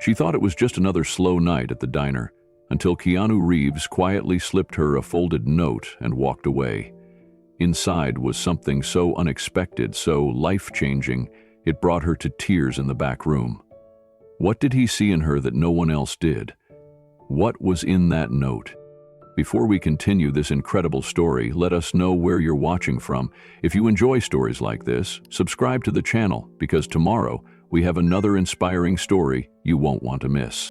She thought it was just another slow night at the diner, until Keanu Reeves quietly slipped her a folded note and walked away. Inside was something so unexpected, so life-changing, it brought her to tears in the back room. What did he see in her that no one else did? What was in that note? Before we continue this incredible story, let us know where you're watching from. If you enjoy stories like this, subscribe to the channel, because tomorrow we have another inspiring story you won't want to miss.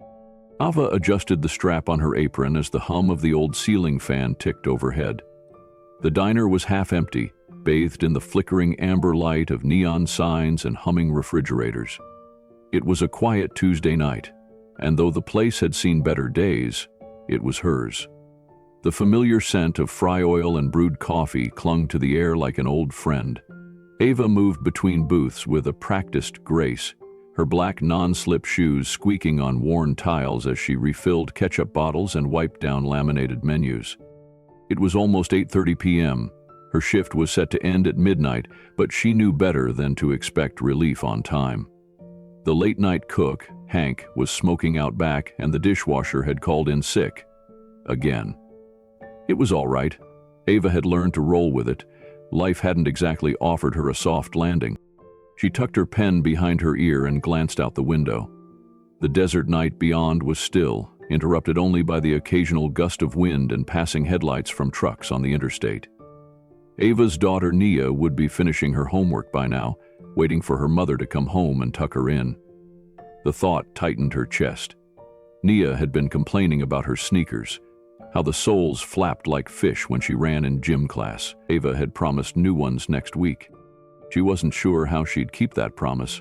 Ava adjusted the strap on her apron as the hum of the old ceiling fan ticked overhead. The diner was half empty, bathed in the flickering amber light of neon signs and humming refrigerators. It was a quiet Tuesday night, and though the place had seen better days, it was hers. The familiar scent of fry oil and brewed coffee clung to the air like an old friend. Ava moved between booths with a practiced grace, her black non-slip shoes squeaking on worn tiles as she refilled ketchup bottles and wiped down laminated menus. It was almost 8:30 p.m. Her shift was set to end at midnight, but she knew better than to expect relief on time. The late-night cook, Hank, was smoking out back, and the dishwasher had called in sick. Again. It was all right. Ava had learned to roll with it. Life hadn't exactly offered her a soft landing. She tucked her pen behind her ear and glanced out the window. The desert night beyond was still, interrupted only by the occasional gust of wind and passing headlights from trucks on the interstate. Ava's daughter Nia would be finishing her homework by now, waiting for her mother to come home and tuck her in. The thought tightened her chest. Nia had been complaining about her sneakers, how the soles flapped like fish when she ran in gym class. Ava had promised new ones next week. She wasn't sure how she'd keep that promise.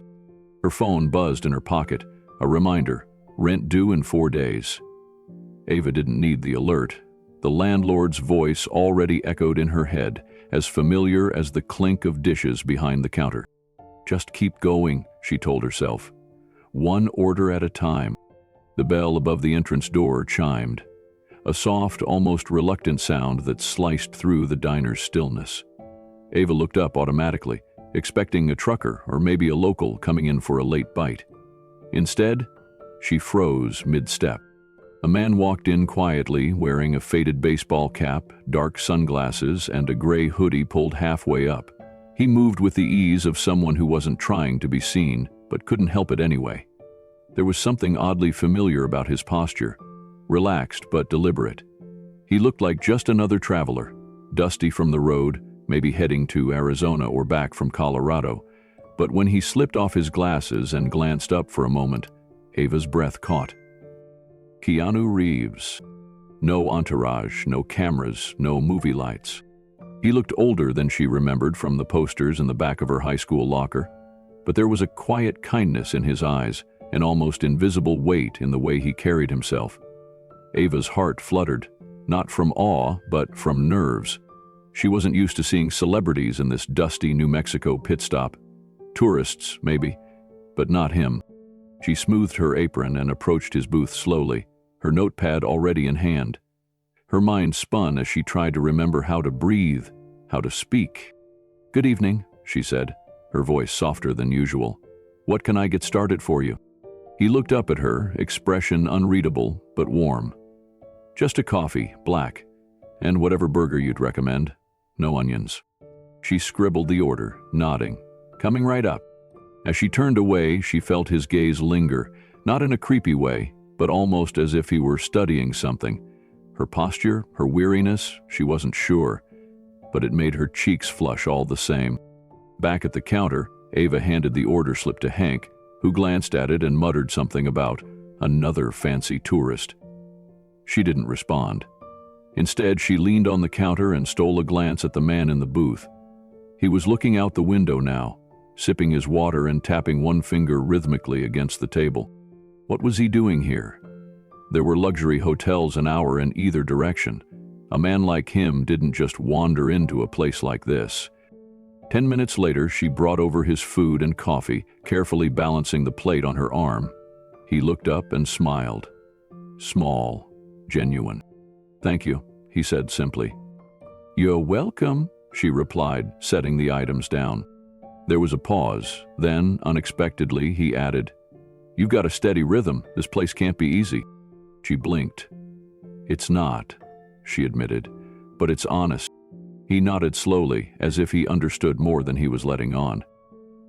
Her phone buzzed in her pocket, a reminder, rent due in 4 days. Ava didn't need the alert. The landlord's voice already echoed in her head, as familiar as the clink of dishes behind the counter. Just keep going, she told herself. One order at a time. The bell above the entrance door chimed. A soft, almost reluctant sound that sliced through the diner's stillness. Ava looked up automatically, expecting a trucker or maybe a local coming in for a late bite. Instead, she froze mid-step. A man walked in quietly, wearing a faded baseball cap, dark sunglasses, and a gray hoodie pulled halfway up. He moved with the ease of someone who wasn't trying to be seen, but couldn't help it anyway. There was something oddly familiar about his posture, relaxed but deliberate. He looked like just another traveler, dusty from the road, maybe heading to Arizona or back from Colorado. But when he slipped off his glasses and glanced up for a moment, Ava's breath caught. Keanu Reeves. No entourage, no cameras, no movie lights. He looked older than she remembered from the posters in the back of her high school locker, but there was a quiet kindness in his eyes, an almost invisible weight in the way he carried himself. Ava's heart fluttered, not from awe, but from nerves. She wasn't used to seeing celebrities in this dusty New Mexico pit stop. Tourists, maybe, but not him. She smoothed her apron and approached his booth slowly, her notepad already in hand. Her mind spun as she tried to remember how to breathe, how to speak. "Good evening," she said, her voice softer than usual. "What can I get started for you?" He looked up at her, expression unreadable but warm. "Just a coffee, black, and whatever burger you'd recommend. No onions." She scribbled the order, nodding. "Coming right up." As she turned away, she felt his gaze linger, not in a creepy way, but almost as if he were studying something. Her posture, her weariness, she wasn't sure, but it made her cheeks flush all the same. Back at the counter, Ava handed the order slip to Hank, who glanced at it and muttered something about another fancy tourist. She didn't respond. Instead, she leaned on the counter and stole a glance at the man in the booth. He was looking out the window now, sipping his water and tapping one finger rhythmically against the table. What was he doing here? There were luxury hotels an hour in either direction. A man like him didn't just wander into a place like this. 10 minutes later, she brought over his food and coffee, carefully balancing the plate on her arm. He looked up and smiled. Small, genuine. "Thank you," he said simply. "You're welcome," she replied, setting the items down. There was a pause. Then, unexpectedly, he added, You've got a steady rhythm. This place can't be easy." She blinked. "It's not," she admitted, "but it's honest." He nodded slowly, as if he understood more than he was letting on.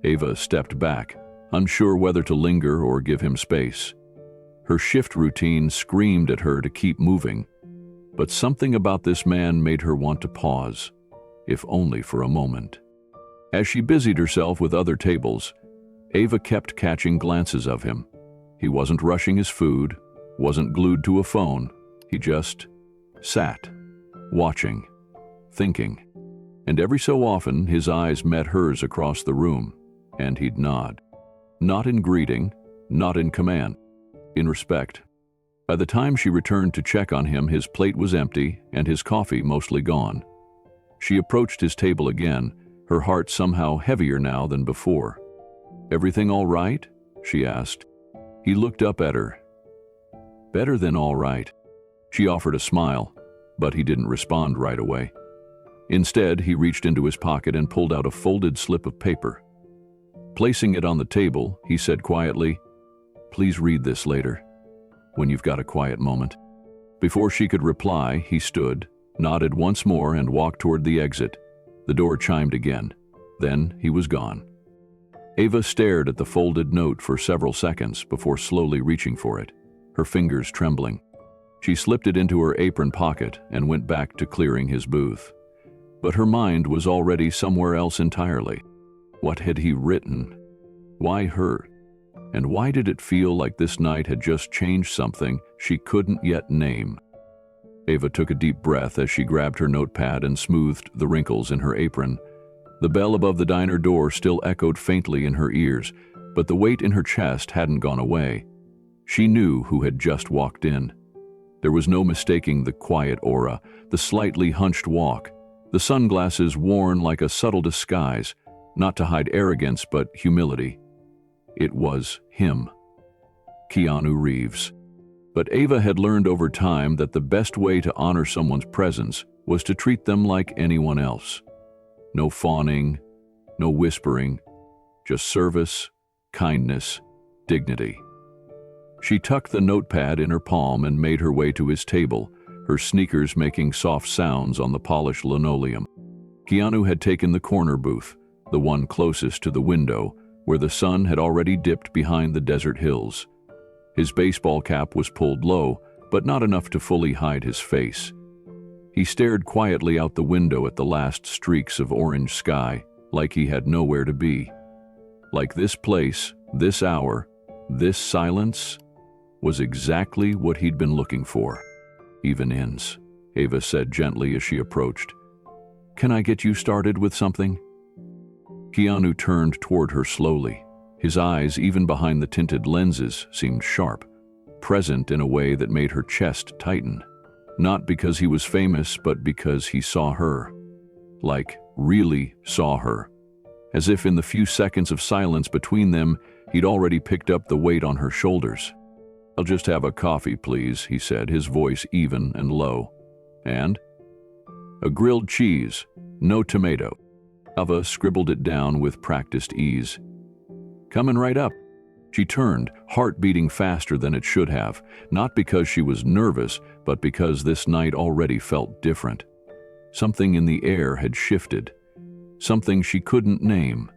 Ava stepped back, unsure whether to linger or give him space. Her shift routine screamed at her to keep moving, but something about this man made her want to pause, if only for a moment. As she busied herself with other tables, Ava kept catching glances of him. He wasn't rushing his food, wasn't glued to a phone. He just sat, watching, thinking. And every so often, his eyes met hers across the room, and he'd nod. Not in greeting, not in command, in respect. By the time she returned to check on him, his plate was empty and his coffee mostly gone. She approached his table again, her heart somehow heavier now than before. "Everything all right?" she asked. He looked up at her. "Better than all right." She offered a smile, but he didn't respond right away. Instead, he reached into his pocket and pulled out a folded slip of paper. Placing it on the table, he said quietly, "Please read this later, when you've got a quiet moment." Before she could reply, he stood, nodded once more, and walked toward the exit. The door chimed again. Then he was gone. Ava stared at the folded note for several seconds before slowly reaching for it, her fingers trembling. She slipped it into her apron pocket and went back to clearing his booth. But her mind was already somewhere else entirely. What had he written? Why her? And why did it feel like this night had just changed something she couldn't yet name? Ava took a deep breath as she grabbed her notepad and smoothed the wrinkles in her apron. The bell above the diner door still echoed faintly in her ears, but the weight in her chest hadn't gone away. She knew who had just walked in. There was no mistaking the quiet aura, the slightly hunched walk, the sunglasses worn like a subtle disguise, not to hide arrogance but humility. It was him, Keanu Reeves. But Ava had learned over time that the best way to honor someone's presence was to treat them like anyone else. No fawning, no whispering, just service, kindness, dignity. She tucked the notepad in her palm and made her way to his table, her sneakers making soft sounds on the polished linoleum. Keanu had taken the corner booth, the one closest to the window, where the sun had already dipped behind the desert hills. His baseball cap was pulled low, but not enough to fully hide his face. He stared quietly out the window at the last streaks of orange sky, like he had nowhere to be. Like this place, this hour, this silence was exactly what he'd been looking for. "Even ends," Ava said gently as she approached. "Can I get you started with something?" Keanu turned toward her slowly. His eyes, even behind the tinted lenses, seemed sharp, present in a way that made her chest tighten. Not because he was famous, but because he saw her. Like, really saw her. As if in the few seconds of silence between them, he'd already picked up the weight on her shoulders. "I'll just have a coffee, please," he said, his voice even and low. "And?" "A grilled cheese, no tomato." Ava scribbled it down with practiced ease. "Coming right up." She turned, heart beating faster than it should have, not because she was nervous, but because this night already felt different. Something in the air had shifted, something she couldn't name.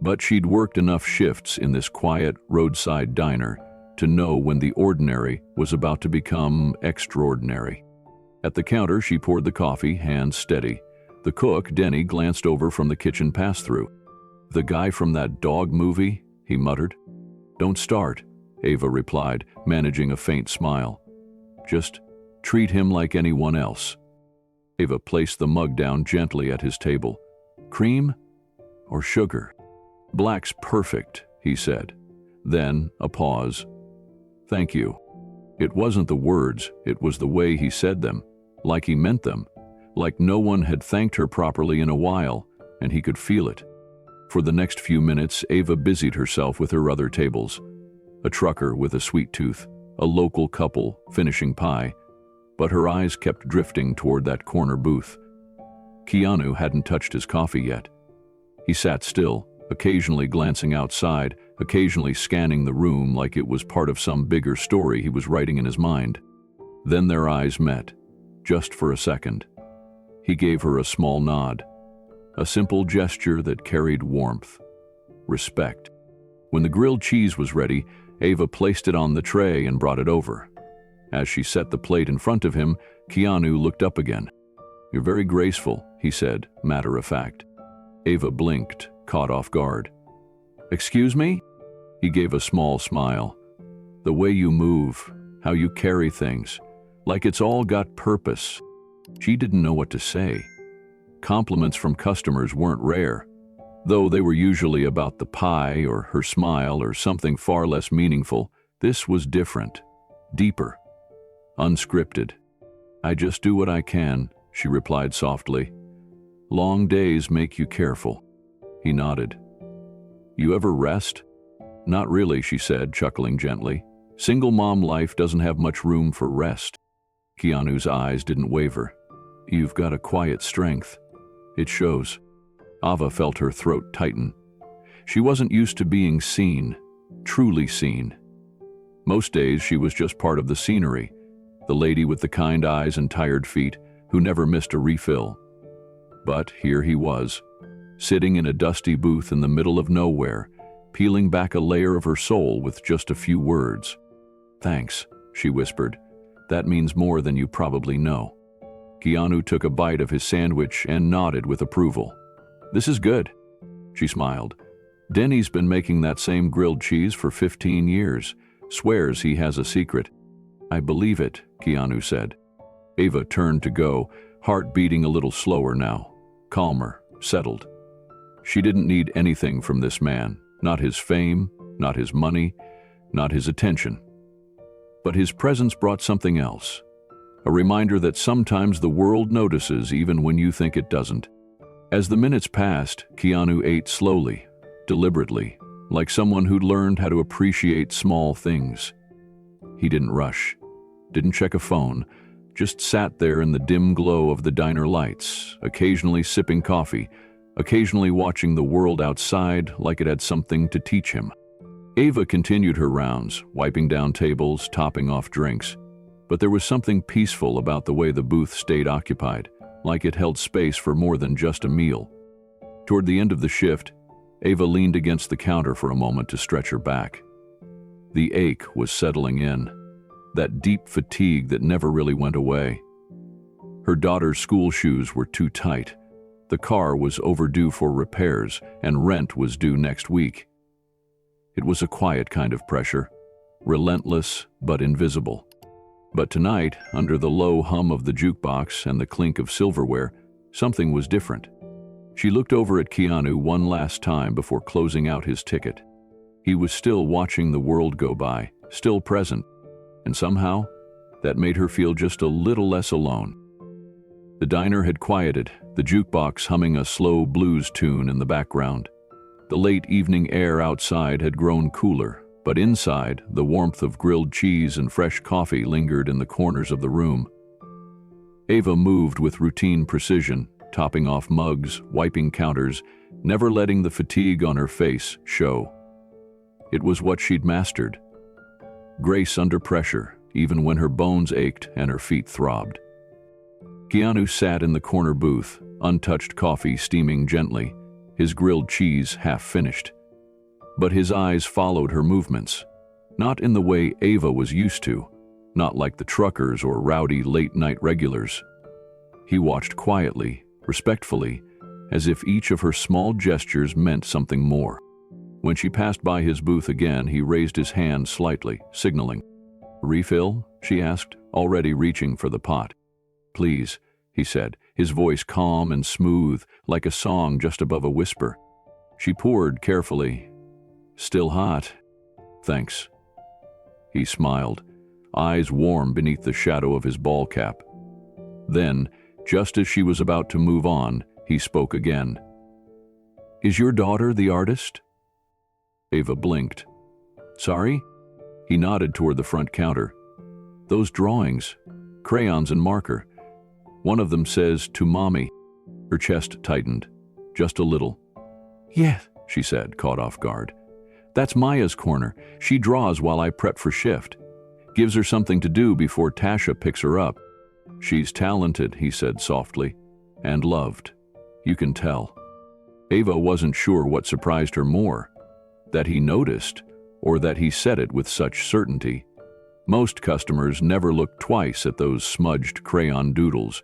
But she'd worked enough shifts in this quiet roadside diner to know when the ordinary was about to become extraordinary. At the counter, she poured the coffee, hands steady. The cook, Denny, glanced over from the kitchen pass-through. "The guy from that dog movie?" he muttered. "Don't start," Ava replied, managing a faint smile. "Just treat him like anyone else." Ava placed the mug down gently at his table. "Cream or sugar?" "Black's perfect," he said. Then a pause. "Thank you." It wasn't the words, it was the way he said them, like he meant them, like no one had thanked her properly in a while, and he could feel it. For the next few minutes, Ava busied herself with her other tables. A trucker with a sweet tooth, a local couple finishing pie, but her eyes kept drifting toward that corner booth. Keanu hadn't touched his coffee yet. He sat still, occasionally glancing outside occasionally scanning the room like it was part of some bigger story he was writing in his mind. Then their eyes met, just for a second. He gave her a small nod, a simple gesture that carried warmth, respect. When the grilled cheese was ready, Ava placed it on the tray and brought it over. As she set the plate in front of him, Keanu looked up again. "You're very graceful," he said, matter of fact. Ava blinked, caught off guard. "Excuse me?" He gave a small smile. "The way you move, how you carry things, like it's all got purpose." She didn't know what to say. Compliments from customers weren't rare, though they were usually about the pie or her smile or something far less meaningful. This was different, deeper, unscripted. "I just do what I can," she replied softly. "Long days make you careful." He nodded. "You ever rest?" "Not really," she said, chuckling gently. "Single mom life doesn't have much room for rest." Keanu's eyes didn't waver. "You've got a quiet strength. It shows." Ava felt her throat tighten. She wasn't used to being seen, truly seen. Most days she was just part of the scenery, the lady with the kind eyes and tired feet who never missed a refill. But here he was, sitting in a dusty booth in the middle of nowhere, peeling back a layer of her soul with just a few words. "Thanks," she whispered. "That means more than you probably know." Keanu took a bite of his sandwich and nodded with approval. "This is good," she smiled. "Denny's been making that same grilled cheese for 15 years. Swears he has a secret." "I believe it," Keanu said. Ava turned to go, heart beating a little slower now, calmer, settled. She didn't need anything from this man, not his fame, not his money, not his attention. But his presence brought something else, a reminder that sometimes the world notices even when you think it doesn't. As the minutes passed, Keanu ate slowly, deliberately, like someone who'd learned how to appreciate small things. He didn't rush, didn't check a phone, just sat there in the dim glow of the diner lights, occasionally sipping coffee, occasionally watching the world outside like it had something to teach him. Ava continued her rounds, wiping down tables, topping off drinks. But there was something peaceful about the way the booth stayed occupied, like it held space for more than just a meal. Toward the end of the shift, Ava leaned against the counter for a moment to stretch her back. The ache was settling in, that deep fatigue that never really went away. Her daughter's school shoes were too tight. The car was overdue for repairs, and rent was due next week. It was a quiet kind of pressure, relentless but invisible. But tonight, under the low hum of the jukebox and the clink of silverware, something was different. She looked over at Keanu one last time before closing out his ticket. He was still watching the world go by, still present, and somehow, that made her feel just a little less alone. The diner had quieted, the jukebox humming a slow blues tune in the background. The late evening air outside had grown cooler, but inside, the warmth of grilled cheese and fresh coffee lingered in the corners of the room. Ava moved with routine precision, topping off mugs, wiping counters, never letting the fatigue on her face show. It was what she'd mastered. Grace under pressure, even when her bones ached and her feet throbbed. Keanu sat in the corner booth, untouched coffee steaming gently, his grilled cheese half finished. But his eyes followed her movements, not in the way Ava was used to, not like the truckers or rowdy late-night regulars. He watched quietly, respectfully, as if each of her small gestures meant something more. When she passed by his booth again, he raised his hand slightly, signaling. "Refill?" she asked, already reaching for the pot. "Please," he said, his voice calm and smooth, like a song just above a whisper. She poured carefully. "Still hot?" "Thanks." He smiled, eyes warm beneath the shadow of his ball cap. Then, just as she was about to move on, he spoke again. "Is your daughter the artist?" Ava blinked. "Sorry?" He nodded toward the front counter. "Those drawings, crayons and marker. One of them says, 'To Mommy.'" Her chest tightened, just a little. "Yes," she said, caught off guard. That's Maya's corner. She draws while I prep for shift. Gives her something to do before Tasha picks her up. She's talented, he said softly, and loved. You can tell. Ava wasn't sure what surprised her more, that he noticed, or that he said it with such certainty. Most customers never looked twice at those smudged crayon doodles,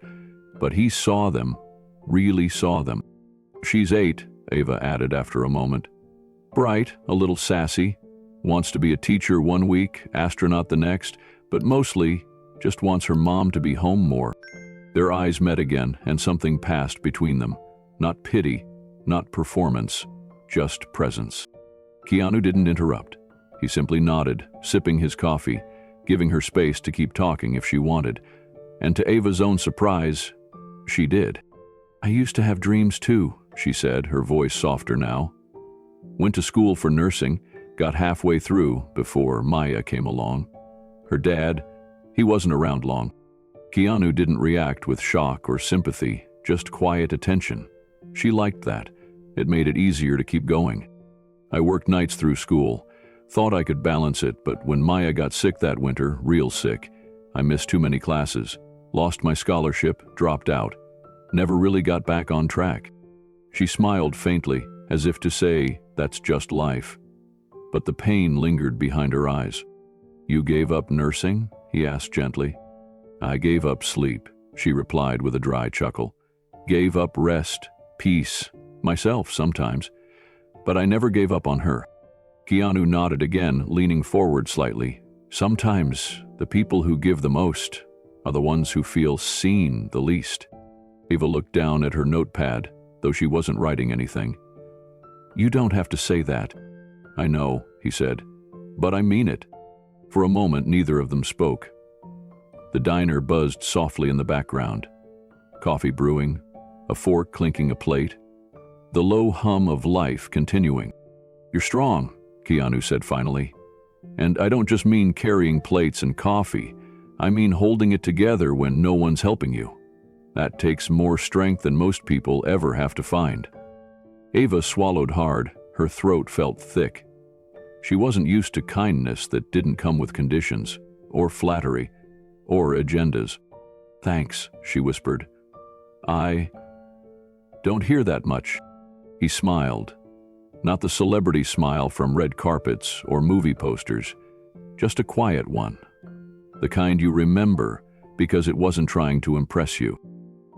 but he saw them, really saw them. She's 8, Ava added after a moment. Bright, a little sassy, wants to be a teacher one week, astronaut the next, but mostly just wants her mom to be home more. Their eyes met again, and something passed between them. Not pity, not performance, just presence. Keanu didn't interrupt. He simply nodded, sipping his coffee, giving her space to keep talking if she wanted. And to Ava's own surprise, she did. I used to have dreams too, she said, her voice softer now. Went to school for nursing, got halfway through before Maya came along. Her dad, he wasn't around long. Keanu didn't react with shock or sympathy, just quiet attention. She liked that. It made it easier to keep going. I worked nights through school. Thought I could balance it, but when Maya got sick that winter, real sick, I missed too many classes, lost my scholarship, dropped out. Never really got back on track. She smiled faintly, as if to say, that's just life. But the pain lingered behind her eyes. You gave up nursing? He asked gently. I gave up sleep, she replied with a dry chuckle. Gave up rest, peace, myself sometimes. But I never gave up on her. Keanu nodded again, leaning forward slightly. Sometimes the people who give the most are the ones who feel seen the least. Ava looked down at her notepad, though she wasn't writing anything. You don't have to say that. I know, he said, but I mean it. For a moment, neither of them spoke. The diner buzzed softly in the background. Coffee brewing, a fork clinking a plate, the low hum of life continuing. You're strong, Keanu said finally. And I don't just mean carrying plates and coffee. I mean holding it together when no one's helping you. That takes more strength than most people ever have to find. Ava swallowed hard. Her throat felt thick. She wasn't used to kindness that didn't come with conditions, or flattery, or agendas. Thanks, she whispered. I don't hear that much. He smiled. Not the celebrity smile from red carpets or movie posters, just a quiet one. The kind you remember because it wasn't trying to impress you.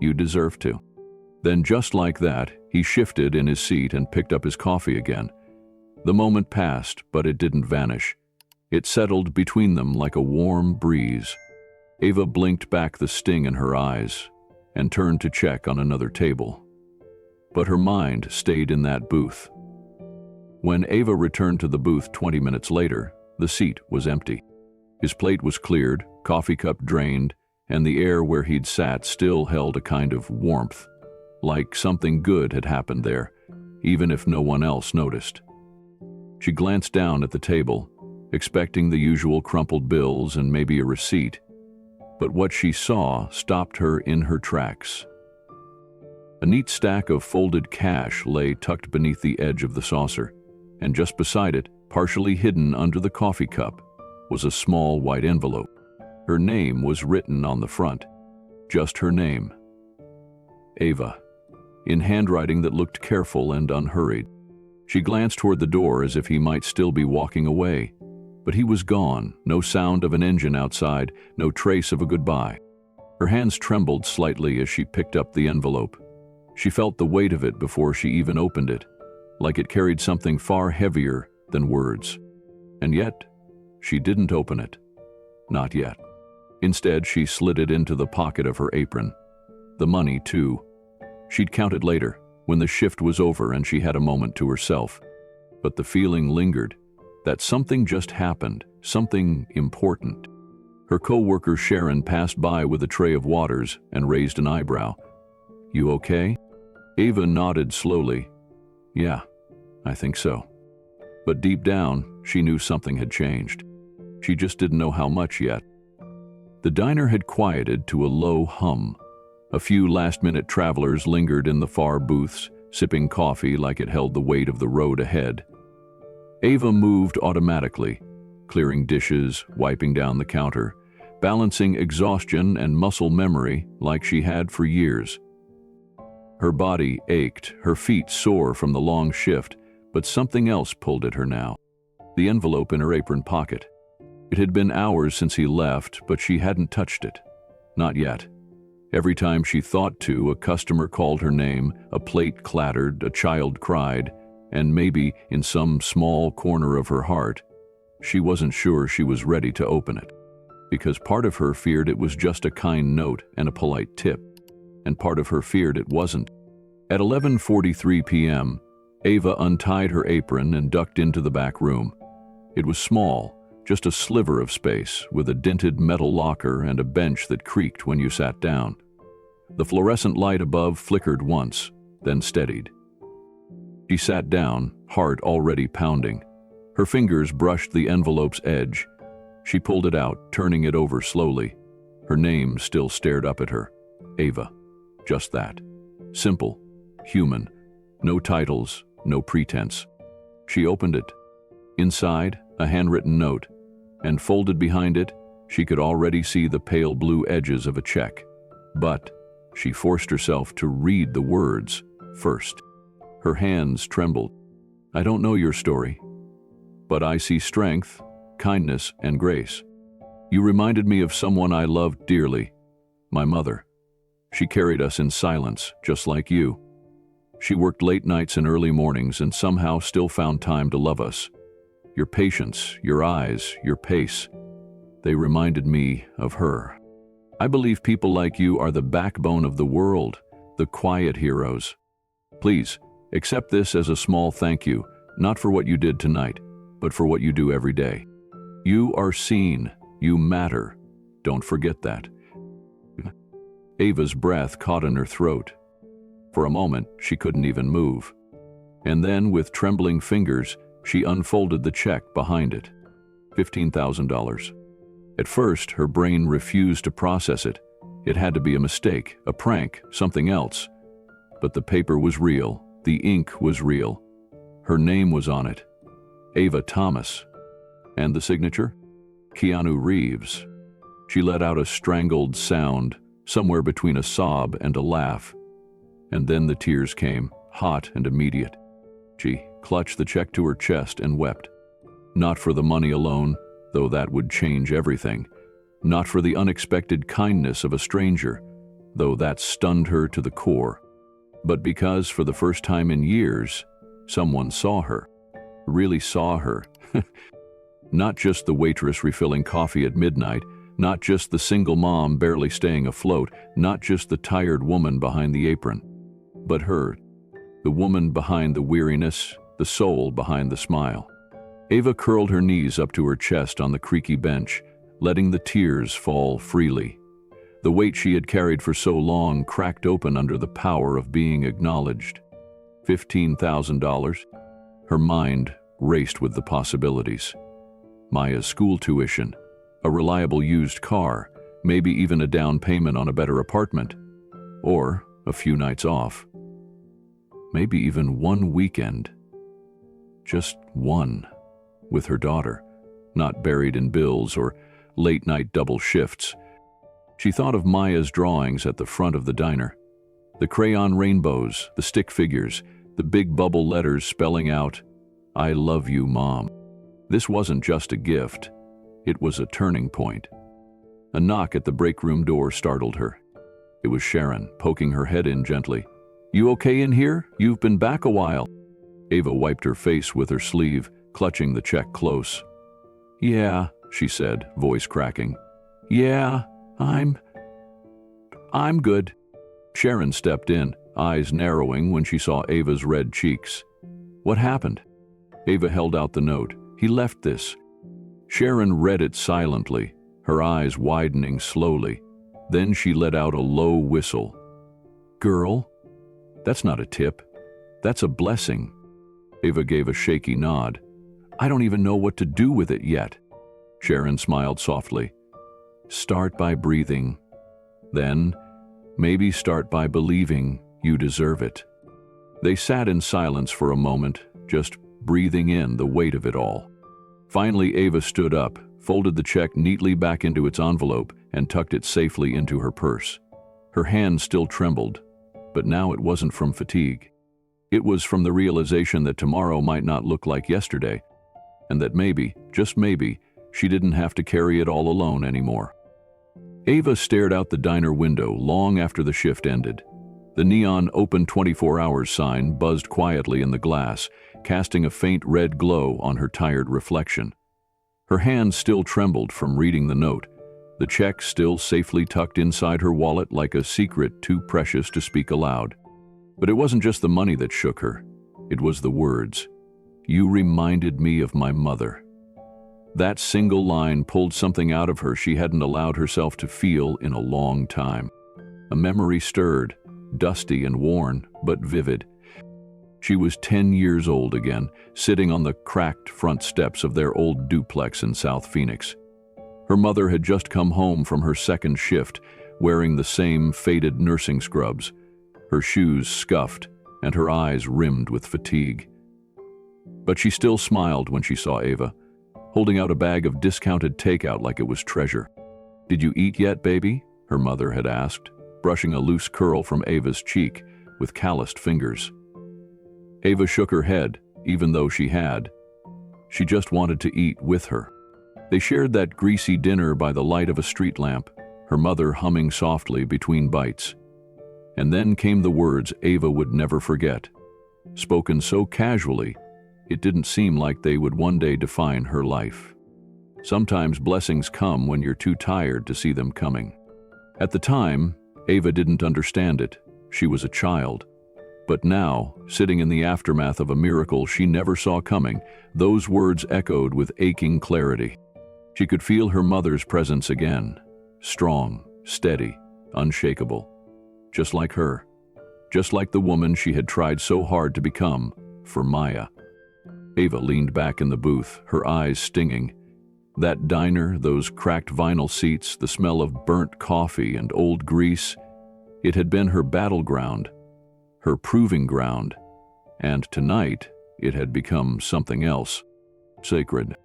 You deserve to. Then just like that, he shifted in his seat and picked up his coffee again. The moment passed, but it didn't vanish. It settled between them like a warm breeze. Ava blinked back the sting in her eyes and turned to check on another table. But her mind stayed in that booth. When Ava returned to the booth 20 minutes later, the seat was empty. His plate was cleared, coffee cup drained, and the air where he'd sat still held a kind of warmth, like something good had happened there, even if no one else noticed. She glanced down at the table, expecting the usual crumpled bills and maybe a receipt, but what she saw stopped her in her tracks. A neat stack of folded cash lay tucked beneath the edge of the saucer, and just beside it, partially hidden under the coffee cup, was a small white envelope. Her name was written on the front, just her name. Ava, in handwriting that looked careful and unhurried. She glanced toward the door as if he might still be walking away, but he was gone, no sound of an engine outside, no trace of a goodbye. Her hands trembled slightly as she picked up the envelope. She felt the weight of it before she even opened it, like it carried something far heavier than words. And yet, she didn't open it. Not yet. Instead, she slid it into the pocket of her apron. The money, too. She'd count it later, when the shift was over and she had a moment to herself. But the feeling lingered, that something just happened, something important. Her co-worker Sharon passed by with a tray of waters and raised an eyebrow. You okay? Ava nodded slowly. Yeah, I think so. But deep down, she knew something had changed. She just didn't know how much yet. The diner had quieted to a low hum. A few last-minute travelers lingered in the far booths, sipping coffee like it held the weight of the road ahead. Ava moved automatically, clearing dishes, wiping down the counter, balancing exhaustion and muscle memory like she had for years. Her body ached, her feet sore from the long shift, but something else pulled at her now. The envelope in her apron pocket. It had been hours since he left, but she hadn't touched it. Not yet. Every time she thought to, a customer called her name, a plate clattered, a child cried, and maybe, in some small corner of her heart, she wasn't sure she was ready to open it. Because part of her feared it was just a kind note and a polite tip, and part of her feared it wasn't. At 11:43 p.m., Ava untied her apron and ducked into the back room. It was small, just a sliver of space, with a dinted metal locker and a bench that creaked when you sat down. The fluorescent light above flickered once, then steadied. She sat down, heart already pounding. Her fingers brushed the envelope's edge. She pulled it out, turning it over slowly. Her name still stared up at her. Ava. Just that. Simple. Human. No titles, no pretense. She opened it. Inside, a handwritten note, and folded behind it, she could already see the pale blue edges of a check. But she forced herself to read the words first. Her hands trembled. I don't know your story, but I see strength, kindness, and grace. You reminded me of someone I loved dearly, my mother. She carried us in silence, just like you. She worked late nights and early mornings and somehow still found time to love us. Your patience, your eyes, your pace, they reminded me of her. I believe people like you are the backbone of the world, the quiet heroes. Please, accept this as a small thank you, not for what you did tonight, but for what you do every day. You are seen, you matter. Don't forget that. Ava's breath caught in her throat. For a moment, she couldn't even move. And then, with trembling fingers, she unfolded the check behind it. $15,000. At first, her brain refused to process it. It had to be a mistake, a prank, something else. But the paper was real. The ink was real. Her name was on it. Ava Thomas. And the signature? Keanu Reeves. She let out a strangled sound, somewhere between a sob and a laugh. And then the tears came, hot and immediate. She clutched the check to her chest and wept. Not for the money alone, though that would change everything. Not for the unexpected kindness of a stranger, though that stunned her to the core. But because, for the first time in years, someone saw her. Really saw her. Not just the waitress refilling coffee at midnight, not just the single mom barely staying afloat, not just the tired woman behind the apron, but her, the woman behind the weariness, the soul behind the smile. Ava curled her knees up to her chest on the creaky bench, letting the tears fall freely. The weight she had carried for so long cracked open under the power of being acknowledged. $15,000? Her mind raced with the possibilities. Maya's school tuition, a reliable used car, maybe even a down payment on a better apartment, or a few nights off. Maybe even one weekend. Just one, with her daughter, not buried in bills or late-night double shifts. She thought of Maya's drawings at the front of the diner. The crayon rainbows, the stick figures, the big bubble letters spelling out, "I love you, Mom." This wasn't just a gift. It was a turning point. A knock at the break room door startled her. It was Sharon, poking her head in gently. "You okay in here? You've been back a while." Ava wiped her face with her sleeve, clutching the check close. "Yeah," she said, voice cracking. "Yeah, I'm good." Sharon stepped in, eyes narrowing when she saw Ava's red cheeks. "What happened?" Ava held out the note. "He left this." Sharon read it silently, her eyes widening slowly. Then she let out a low whistle. "Girl, that's not a tip. That's a blessing." Ava gave a shaky nod. "I don't even know what to do with it yet." Sharon smiled softly. "Start by breathing. Then, maybe start by believing you deserve it." They sat in silence for a moment, just breathing in the weight of it all. Finally, Ava stood up, folded the check neatly back into its envelope, and tucked it safely into her purse. Her hand still trembled, but now it wasn't from fatigue. It was from the realization that tomorrow might not look like yesterday, and that maybe, just maybe, she didn't have to carry it all alone anymore. Ava stared out the diner window long after the shift ended. The neon "Open 24 hours" sign buzzed quietly in the glass, casting a faint red glow on her tired reflection. Her hand still trembled from reading the note, the check still safely tucked inside her wallet like a secret too precious to speak aloud. But it wasn't just the money that shook her. It was the words, "You reminded me of my mother." That single line pulled something out of her she hadn't allowed herself to feel in a long time. A memory stirred, dusty and worn, but vivid. She was 10 years old again, sitting on the cracked front steps of their old duplex in South Phoenix. Her mother had just come home from her second shift, wearing the same faded nursing scrubs, her shoes scuffed and her eyes rimmed with fatigue. But she still smiled when she saw Ava, holding out a bag of discounted takeout like it was treasure. "Did you eat yet, baby?" her mother had asked, brushing a loose curl from Ava's cheek with calloused fingers. Ava shook her head, even though she had. She just wanted to eat with her. They shared that greasy dinner by the light of a street lamp, her mother humming softly between bites. And then came the words Ava would never forget. Spoken so casually, it didn't seem like they would one day define her life. Sometimes blessings come when you're too tired to see them coming. At the time, Ava didn't understand it. She was a child. But now, sitting in the aftermath of a miracle she never saw coming, those words echoed with aching clarity. She could feel her mother's presence again, strong, steady, unshakable. Just like her. Just like the woman she had tried so hard to become, for Maya. Ava leaned back in the booth, her eyes stinging. That diner, those cracked vinyl seats, the smell of burnt coffee and old grease, it had been her battleground, her proving ground, and tonight it had become something else, sacred.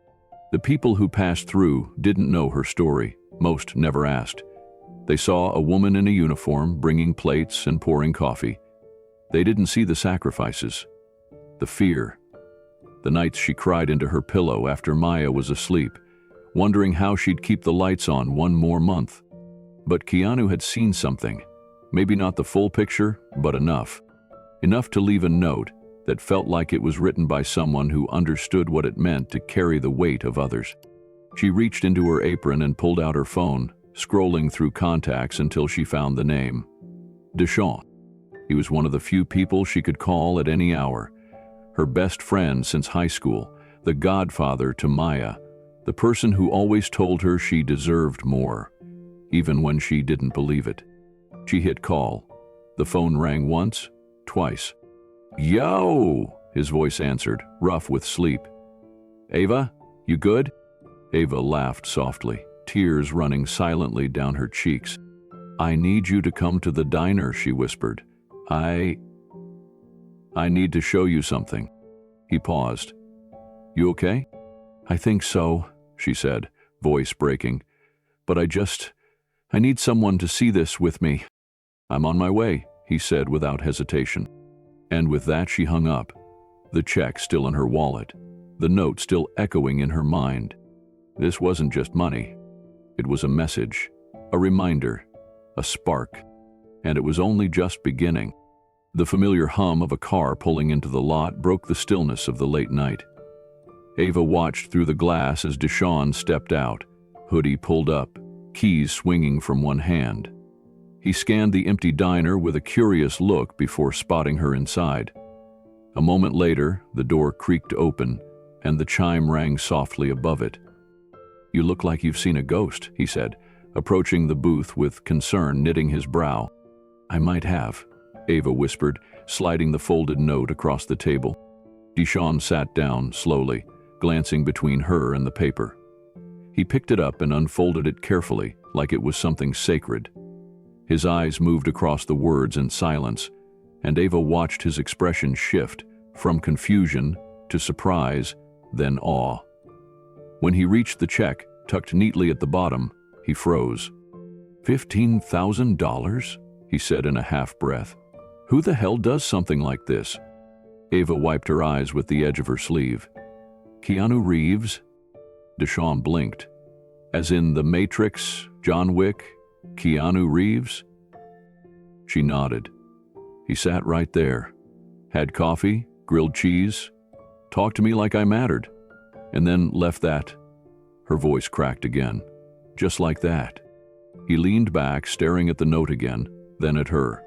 The people who passed through didn't know her story, most never asked. They saw a woman in a uniform bringing plates and pouring coffee. They didn't see the sacrifices, the fear, the nights she cried into her pillow after Maya was asleep, wondering how she'd keep the lights on one more month. But Keanu had seen something, maybe not the full picture, but enough. Enough to leave a note that felt like it was written by someone who understood what it meant to carry the weight of others. She reached into her apron and pulled out her phone, scrolling through contacts until she found the name. Deshawn. He was one of the few people she could call at any hour. Her best friend since high school, the godfather to Maya, the person who always told her she deserved more, even when she didn't believe it. She hit call. The phone rang once, twice. "Yo!" his voice answered, rough with sleep. "Ava, you good?" Ava laughed softly, tears running silently down her cheeks. "I need you to come to the diner," she whispered. I need to show you something." He paused. "You okay?" "I think so," she said, voice breaking. "But I need someone to see this with me." "I'm on my way," he said without hesitation. And with that she hung up, the check still in her wallet, the note still echoing in her mind. This wasn't just money. It was a message, a reminder, a spark. And it was only just beginning. The familiar hum of a car pulling into the lot broke the stillness of the late night. Ava watched through the glass as Deshawn stepped out, hoodie pulled up, keys swinging from one hand. He scanned the empty diner with a curious look before spotting her inside. A moment later, the door creaked open, and the chime rang softly above it. "You look like you've seen a ghost," he said, approaching the booth with concern knitting his brow. "I might have," Ava whispered, sliding the folded note across the table. Deshawn sat down slowly, glancing between her and the paper. He picked it up and unfolded it carefully, like it was something sacred. His eyes moved across the words in silence, and Ava watched his expression shift from confusion to surprise, then awe. When he reached the check, tucked neatly at the bottom, he froze. $15,000? He said in a half-breath. Who the hell does something like this? Ava wiped her eyes with the edge of her sleeve. Keanu Reeves? Deshawn blinked. As in The Matrix, John Wick, Keanu Reeves? She nodded. He sat right there. Had coffee, grilled cheese, talked to me like I mattered, and then left that. Her voice cracked again. Just like that. He leaned back, staring at the note again, then at her.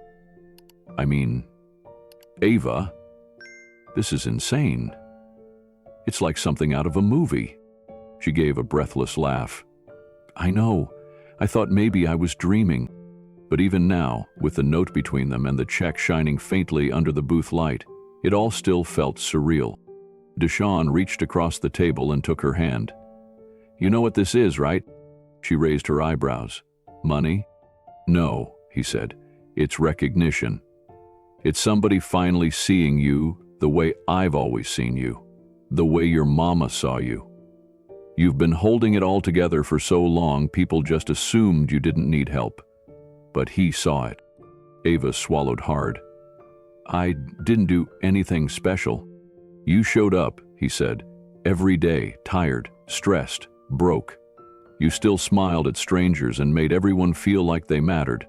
I mean, Ava, this is insane. It's like something out of a movie. She gave a breathless laugh. I know. I thought maybe I was dreaming. But even now, with the note between them and the check shining faintly under the booth light, it all still felt surreal. Deshawn reached across the table and took her hand. You know what this is, right? She raised her eyebrows. Money? No, he said. It's recognition. It's somebody finally seeing you the way I've always seen you, the way your mama saw you. You've been holding it all together for so long, people just assumed you didn't need help. But he saw it. Ava swallowed hard. I didn't do anything special. You showed up, he said, every day, tired, stressed, broke. You still smiled at strangers and made everyone feel like they mattered.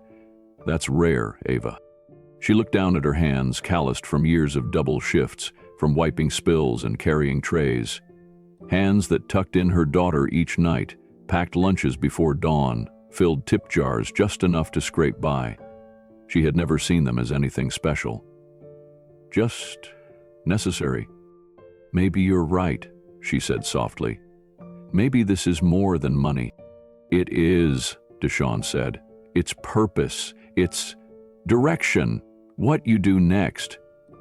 That's rare, Ava. She looked down at her hands, calloused from years of double shifts, from wiping spills and carrying trays. Hands that tucked in her daughter each night, packed lunches before dawn, filled tip jars just enough to scrape by. She had never seen them as anything special. Just necessary. Maybe you're right, she said softly. Maybe this is more than money. It is, Deshawn said. It's purpose. It's direction. What you do next.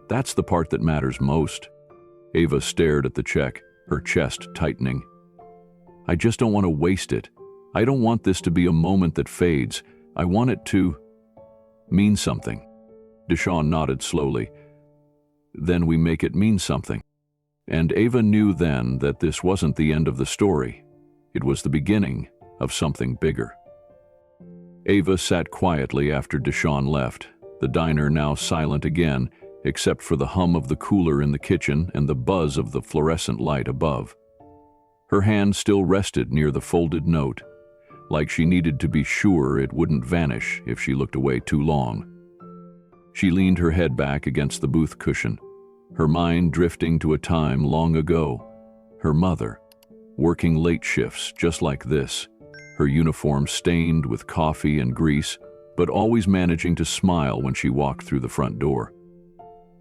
That's the part that matters most. Ava stared at the check, her chest tightening. I just don't want to waste it. I don't want this to be a moment that fades. I want it to mean something. Deshawn nodded slowly. Then we make it mean something. And Ava knew then that this wasn't the end of the story. It was the beginning of something bigger. Ava sat quietly after Deshawn left, the diner now silent again, except for the hum of the cooler in the kitchen and the buzz of the fluorescent light above. Her hand still rested near the folded note, like she needed to be sure it wouldn't vanish if she looked away too long. She leaned her head back against the booth cushion, her mind drifting to a time long ago. Her mother, working late shifts just like this, her uniform stained with coffee and grease, but always managing to smile when she walked through the front door.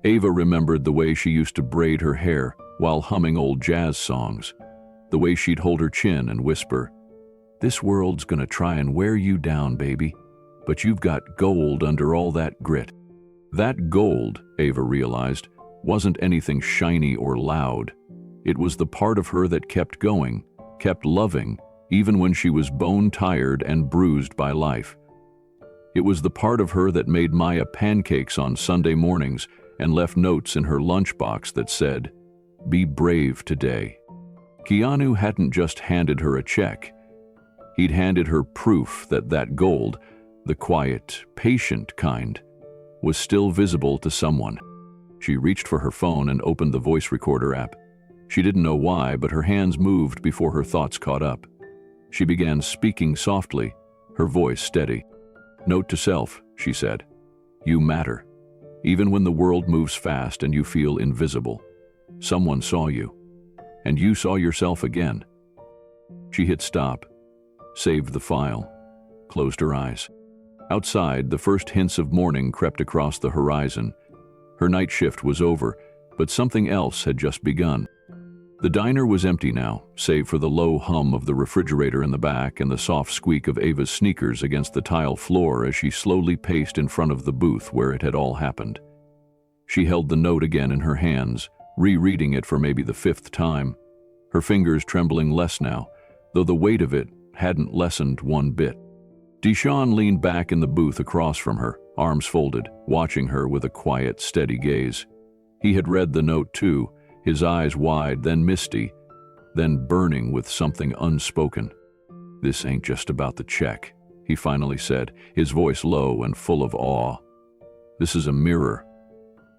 Ava remembered the way she used to braid her hair while humming old jazz songs, the way she'd hold her chin and whisper, "This world's gonna try and wear you down, baby, but you've got gold under all that grit." That gold, Ava realized, wasn't anything shiny or loud. It was the part of her that kept going, kept loving, even when she was bone-tired and bruised by life. It was the part of her that made Maya pancakes on Sunday mornings and left notes in her lunchbox that said, "Be brave today." Keanu hadn't just handed her a check. He'd handed her proof that that gold, the quiet, patient kind, was still visible to someone. She reached for her phone and opened the voice recorder app. She didn't know why, but her hands moved before her thoughts caught up. She began speaking softly, her voice steady. "Note to self," she said. "You matter. Even when the world moves fast and you feel invisible, someone saw you. And you saw yourself again." She hit stop, saved the file, closed her eyes. Outside, the first hints of morning crept across the horizon. Her night shift was over, but something else had just begun. The diner was empty now, save for the low hum of the refrigerator in the back and the soft squeak of Ava's sneakers against the tile floor as she slowly paced in front of the booth where it had all happened. She held the note again in her hands, rereading it for maybe the 5th time, her fingers trembling less now, though the weight of it hadn't lessened one bit. Deshawn leaned back in the booth across from her, arms folded, watching her with a quiet, steady gaze. He had read the note too, his eyes wide, then misty, then burning with something unspoken. "This ain't just about the check," he finally said, his voice low and full of awe. "This is a mirror.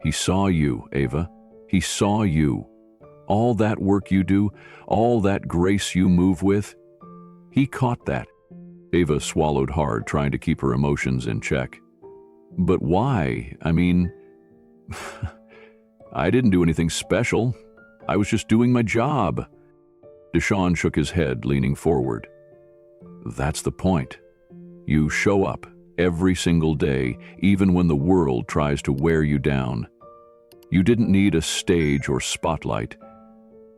He saw you, Ava. He saw you. All that work you do, all that grace you move with. He caught that." Ava swallowed hard, trying to keep her emotions in check. "But why? I mean, I didn't do anything special. I was just doing my job." Deshaun shook his head, leaning forward. "That's the point. You show up every single day, even when the world tries to wear you down. You didn't need a stage or spotlight.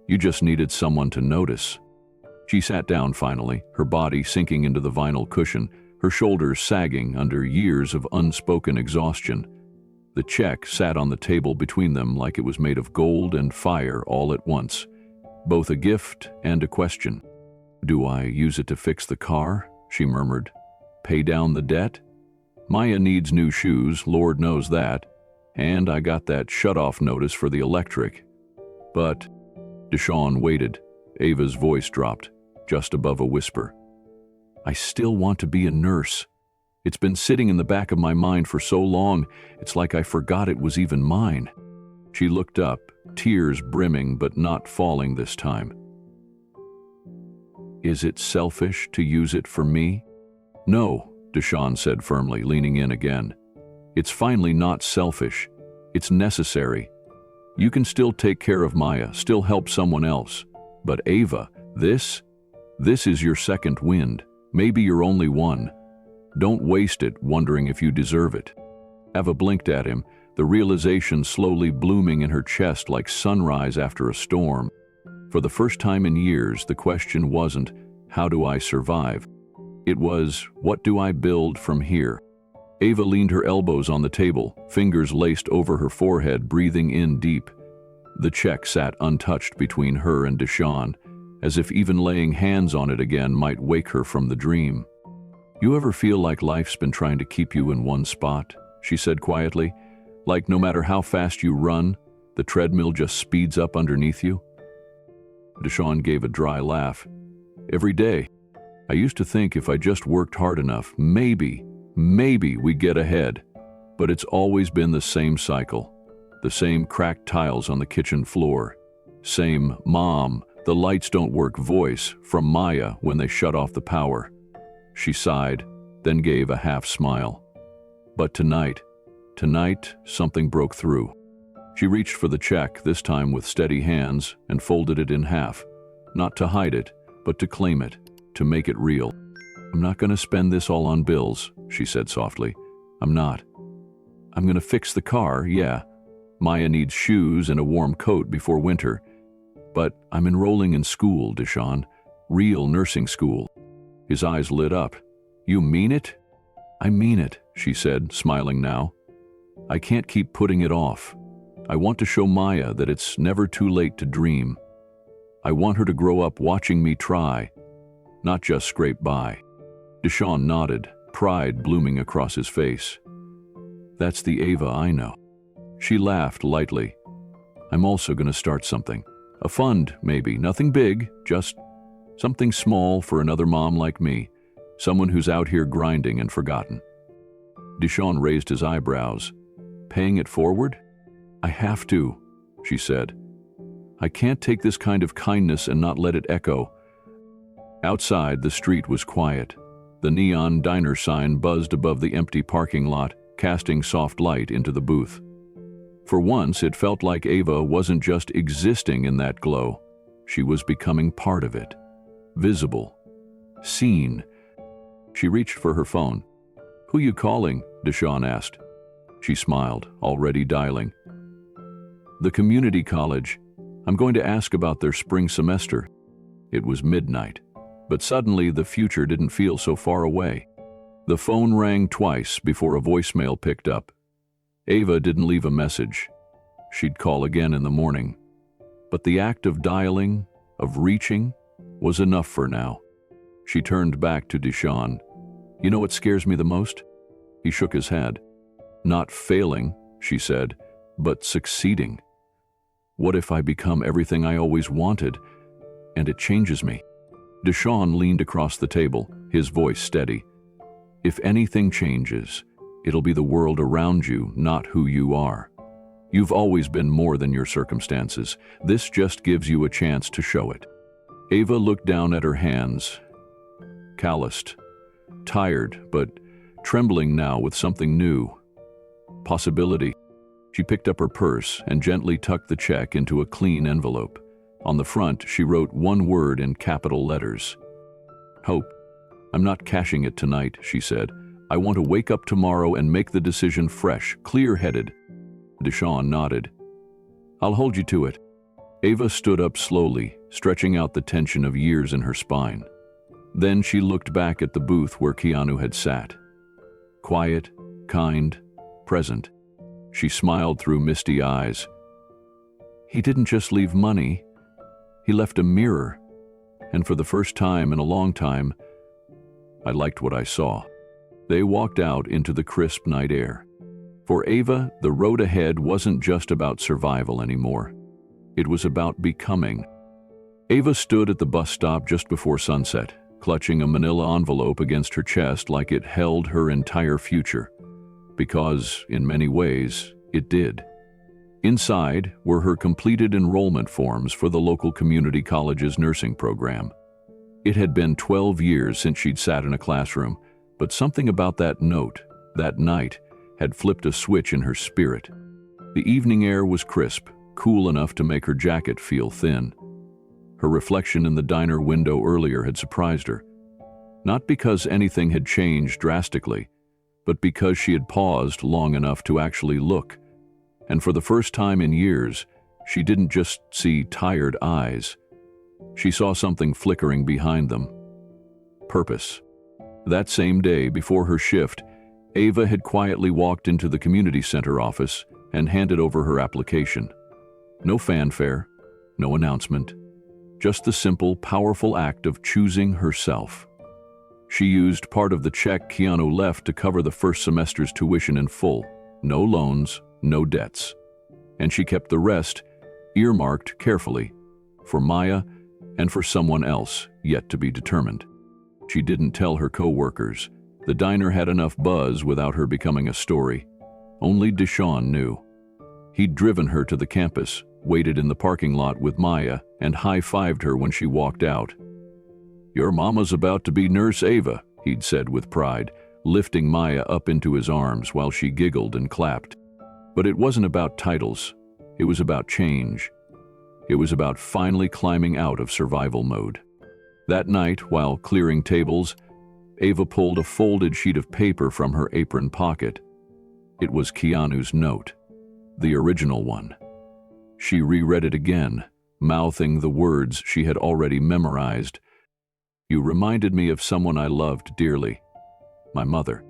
You just needed someone to notice." She sat down finally, her body sinking into the vinyl cushion, her shoulders sagging under years of unspoken exhaustion. The check sat on the table between them like it was made of gold and fire all at once, both a gift and a question. "Do I use it to fix the car?" she murmured. "Pay down the debt? Maya needs new shoes, Lord knows that, and I got that shut-off notice for the electric. But..." Deshaun waited. Ava's voice dropped, just above a whisper. "I still want to be a nurse. It's been sitting in the back of my mind for so long, it's like I forgot it was even mine." She looked up, tears brimming but not falling this time. "Is it selfish to use it for me?" "No," Deshaun said firmly, leaning in again. "It's finally not selfish. It's necessary. You can still take care of Maya, still help someone else. But Ava, this is your second wind, maybe your only one. Don't waste it wondering if you deserve it." Ava blinked at him, the realization slowly blooming in her chest like sunrise after a storm. For the first time in years, the question wasn't, "How do I survive?" It was, "What do I build from here?" Ava leaned her elbows on the table, fingers laced over her forehead, breathing in deep. The check sat untouched between her and Deshaun, as if even laying hands on it again might wake her from the dream. "You ever feel like life's been trying to keep you in one spot?" she said quietly. "Like no matter how fast you run, the treadmill just speeds up underneath you?" Deshaun gave a dry laugh. "Every day. I used to think if I just worked hard enough, maybe we'd get ahead. But it's always been the same cycle. The same cracked tiles on the kitchen floor. Same 'Mom, the lights don't work' voice from Maya when they shut off the power." She sighed, then gave a half smile. "But tonight, something broke through." She reached for the check, this time with steady hands, and folded it in half. Not to hide it, but to claim it, to make it real. "I'm not going to spend this all on bills," she said softly. "I'm not. I'm going to fix the car, yeah. Maya needs shoes and a warm coat before winter. But I'm enrolling in school, Deshaun. Real nursing school." His eyes lit up. "You mean it?" "I mean it," she said, smiling now. "I can't keep putting it off. I want to show Maya that it's never too late to dream. I want her to grow up watching me try, not just scrape by." Deshaun nodded, pride blooming across his face. "That's the Ava I know." She laughed lightly. "I'm also going to start something. A fund, maybe. Nothing big, just something small for another mom like me. Someone who's out here grinding and forgotten." Deshaun raised his eyebrows. "Paying it forward?" "I have to," she said. "I can't take this kind of kindness and not let it echo." Outside, the street was quiet. The neon diner sign buzzed above the empty parking lot, casting soft light into the booth. For once, it felt like Ava wasn't just existing in that glow. She was becoming part of it. Visible. Seen. She reached for her phone. "Who you calling?" Deshaun asked. She smiled, already dialing. "The community college. I'm going to ask about their spring semester." It was midnight, but suddenly the future didn't feel so far away. The phone rang twice before a voicemail picked up. Ava didn't leave a message. She'd call again in the morning. But the act of dialing, of reaching, was enough for now. She turned back to Deshaun. "You know what scares me the most?" He shook his head. "Not failing," she said, "but succeeding." What if I become everything I always wanted, and it changes me? Deshawn leaned across the table, his voice steady. If anything changes, it'll be the world around you, not who you are. You've always been more than your circumstances. This just gives you a chance to show it. Ava looked down at her hands, calloused, tired, but trembling now with something new. Possibility. She picked up her purse and gently tucked the check into a clean envelope. On the front, she wrote one word in capital letters. Hope. I'm not cashing it tonight, she said. I want to wake up tomorrow and make the decision fresh, clear-headed. Deshawn nodded. I'll hold you to it. Ava stood up slowly, stretching out the tension of years in her spine. Then she looked back at the booth where Keanu had sat. Quiet, kind, present. She smiled through misty eyes. He didn't just leave money. He left a mirror. And for the first time in a long time, I liked what I saw. They walked out into the crisp night air. For Ava, the road ahead wasn't just about survival anymore. It was about becoming. Ava stood at the bus stop just before sunset, clutching a manila envelope against her chest like it held her entire future. Because, in many ways, it did. Inside were her completed enrollment forms for the local community college's nursing program. It had been 12 years since she'd sat in a classroom, but something about that note, that night, had flipped a switch in her spirit. The evening air was crisp, cool enough to make her jacket feel thin. Her reflection in the diner window earlier had surprised her. Not because anything had changed drastically, but because she had paused long enough to actually look. And for the first time in years, she didn't just see tired eyes. She saw something flickering behind them. Purpose. That same day, before her shift, Ava had quietly walked into the community center office and handed over her application. No fanfare, no announcement, just the simple, powerful act of choosing herself. She used part of the check Keanu left to cover the first semester's tuition in full. No loans, no debts. And she kept the rest earmarked carefully for Maya and for someone else yet to be determined. She didn't tell her co-workers. The diner had enough buzz without her becoming a story. Only Deshawn knew. He'd driven her to the campus, waited in the parking lot with Maya, and high-fived her when she walked out. Your mama's about to be Nurse Ava, he'd said with pride, lifting Maya up into his arms while she giggled and clapped. But it wasn't about titles. It was about change. It was about finally climbing out of survival mode. That night, while clearing tables, Ava pulled a folded sheet of paper from her apron pocket. It was Keanu's note, the original one. She reread it again, mouthing the words she had already memorized. You reminded me of someone I loved dearly, my mother.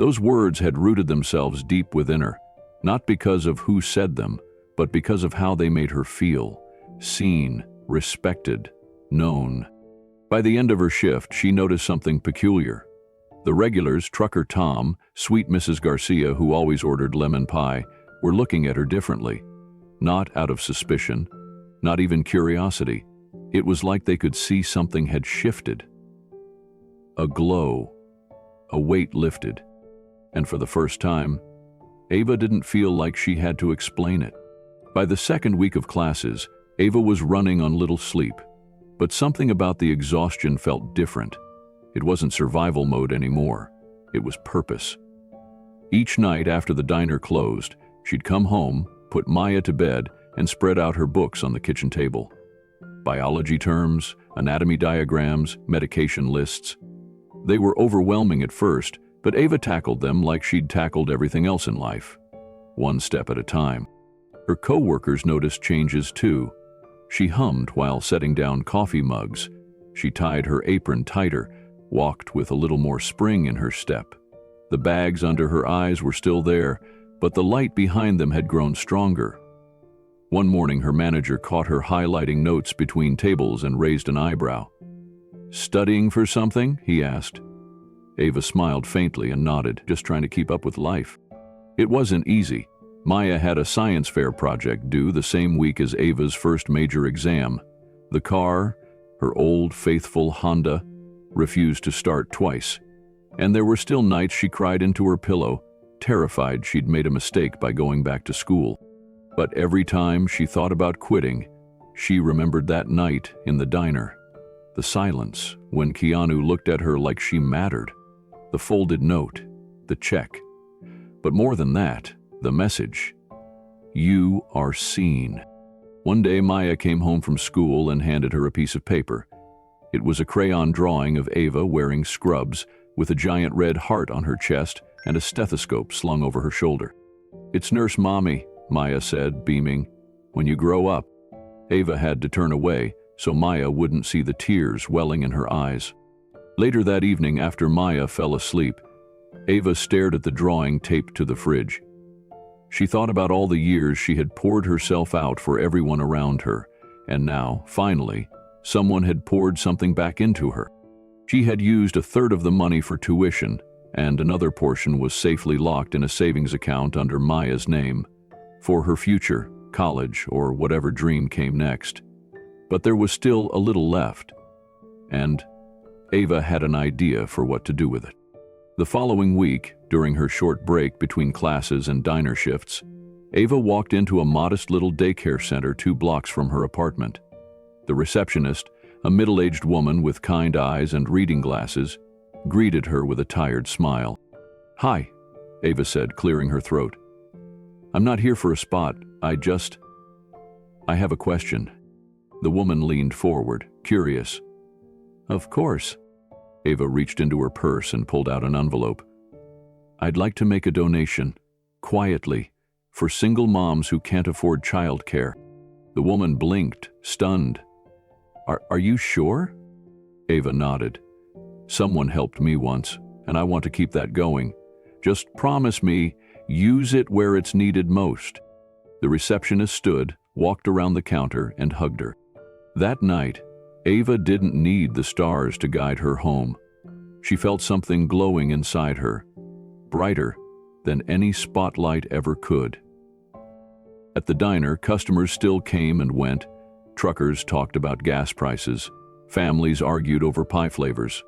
Those words had rooted themselves deep within her, not because of who said them, but because of how they made her feel, seen, respected, known. By the end of her shift, she noticed something peculiar. The regulars, Trucker Tom, sweet Mrs. Garcia, who always ordered lemon pie, were looking at her differently. Not out of suspicion, not even curiosity. It was like they could see something had shifted. A glow, a weight lifted. And for the first time, Ava didn't feel like she had to explain it. By the second week of classes, Ava was running on little sleep. But something about the exhaustion felt different. It wasn't survival mode anymore. It was purpose. Each night after the diner closed, she'd come home, put Maya to bed, and spread out her books on the kitchen table. Biology terms, anatomy diagrams, medication lists. They were overwhelming at first, but Ava tackled them like she'd tackled everything else in life, one step at a time. Her co-workers noticed changes too. She hummed while setting down coffee mugs. She tied her apron tighter, walked with a little more spring in her step. The bags under her eyes were still there, but the light behind them had grown stronger. One morning, her manager caught her highlighting notes between tables and raised an eyebrow. Studying for something? He asked. Ava smiled faintly and nodded, just trying to keep up with life. It wasn't easy. Maya had a science fair project due the same week as Ava's first major exam. The car, her old, faithful Honda, refused to start twice. And there were still nights she cried into her pillow, terrified she'd made a mistake by going back to school. But every time she thought about quitting, she remembered that night in the diner. The silence, when Keanu looked at her like she mattered. The folded note, the check. But more than that, the message. You are seen. One day Maya came home from school and handed her a piece of paper. It was a crayon drawing of Ava wearing scrubs with a giant red heart on her chest and a stethoscope slung over her shoulder. "It's Nurse Mommy," Maya said, beaming. "When you grow up." Ava had to turn away so Maya wouldn't see the tears welling in her eyes. Later that evening, after Maya fell asleep, Ava stared at the drawing taped to the fridge. She thought about all the years she had poured herself out for everyone around her, and now, finally, someone had poured something back into her. She had used a third of the money for tuition, and another portion was safely locked in a savings account under Maya's name, for her future, college, or whatever dream came next. But there was still a little left, and Ava had an idea for what to do with it. The following week, during her short break between classes and diner shifts, Ava walked into a modest little daycare center 2 blocks from her apartment. The receptionist, a middle-aged woman with kind eyes and reading glasses, greeted her with a tired smile. "Hi," Ava said, clearing her throat. "I'm not here for a spot. I have a question." The woman leaned forward, curious. "Of course." Ava reached into her purse and pulled out an envelope. "I'd like to make a donation, quietly, for single moms who can't afford childcare." The woman blinked, stunned. Are you sure?" Ava nodded. "Someone helped me once, and I want to keep that going. Just promise me, use it where it's needed most." The receptionist stood, walked around the counter, and hugged her. That night, Ava didn't need the stars to guide her home. She felt something glowing inside her, brighter than any spotlight ever could. At the diner, customers still came and went. Truckers talked about gas prices. Families argued over pie flavors.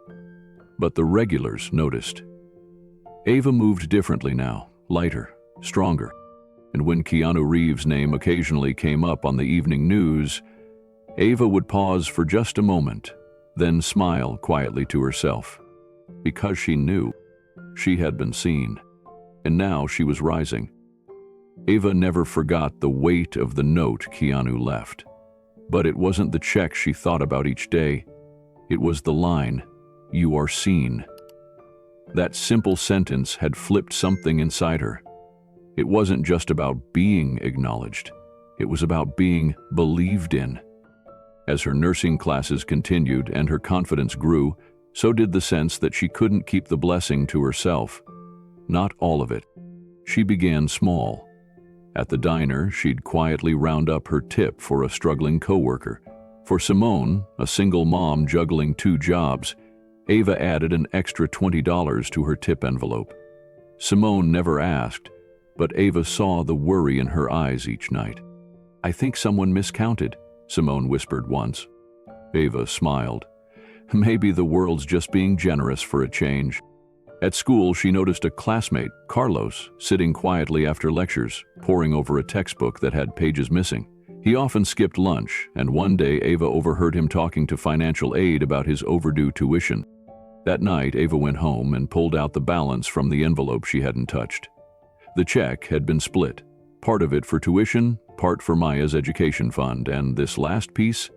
But the regulars noticed. Ava moved differently now, lighter, stronger. And when Keanu Reeves' name occasionally came up on the evening news, Ava would pause for just a moment, then smile quietly to herself. Because she knew she had been seen. And now she was rising. Ava never forgot the weight of the note Keanu left. But it wasn't the check she thought about each day. It was the line, "You are seen." That simple sentence had flipped something inside her. It wasn't just about being acknowledged. It was about being believed in. As her nursing classes continued and her confidence grew, so did the sense that she couldn't keep the blessing to herself. Not all of it. She began small. At the diner, she'd quietly round up her tip for a struggling coworker. For Simone, a single mom juggling 2 jobs, Ava added an extra $20 to her tip envelope. Simone never asked, but Ava saw the worry in her eyes each night. "I think someone miscounted," Simone whispered once. Ava smiled. Maybe the world's just being generous for a change. At school, she noticed a classmate, Carlos, sitting quietly after lectures, poring over a textbook that had pages missing. He often skipped lunch, and one day Ava overheard him talking to financial aid about his overdue tuition. That night, Ava went home and pulled out the balance from the envelope she hadn't touched. The check had been split, part of it for tuition, part for Maya's education fund, and this last piece,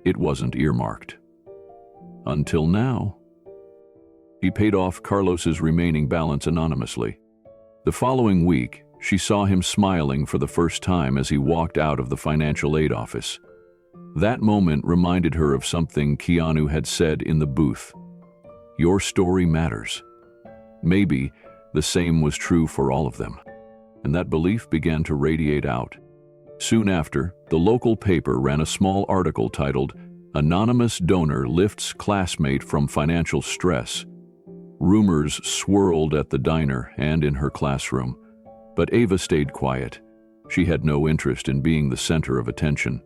it wasn't earmarked. Until now. He paid off Carlos's remaining balance anonymously. The following week, she saw him smiling for the first time as he walked out of the financial aid office. That moment reminded her of something Keanu had said in the booth. Your story matters. Maybe the same was true for all of them. And that belief began to radiate out. Soon after, the local paper ran a small article titled, "Anonymous Donor Lifts Classmate from Financial Stress." Rumors swirled at the diner and in her classroom, but Ava stayed quiet, She had no interest in being the center of attention.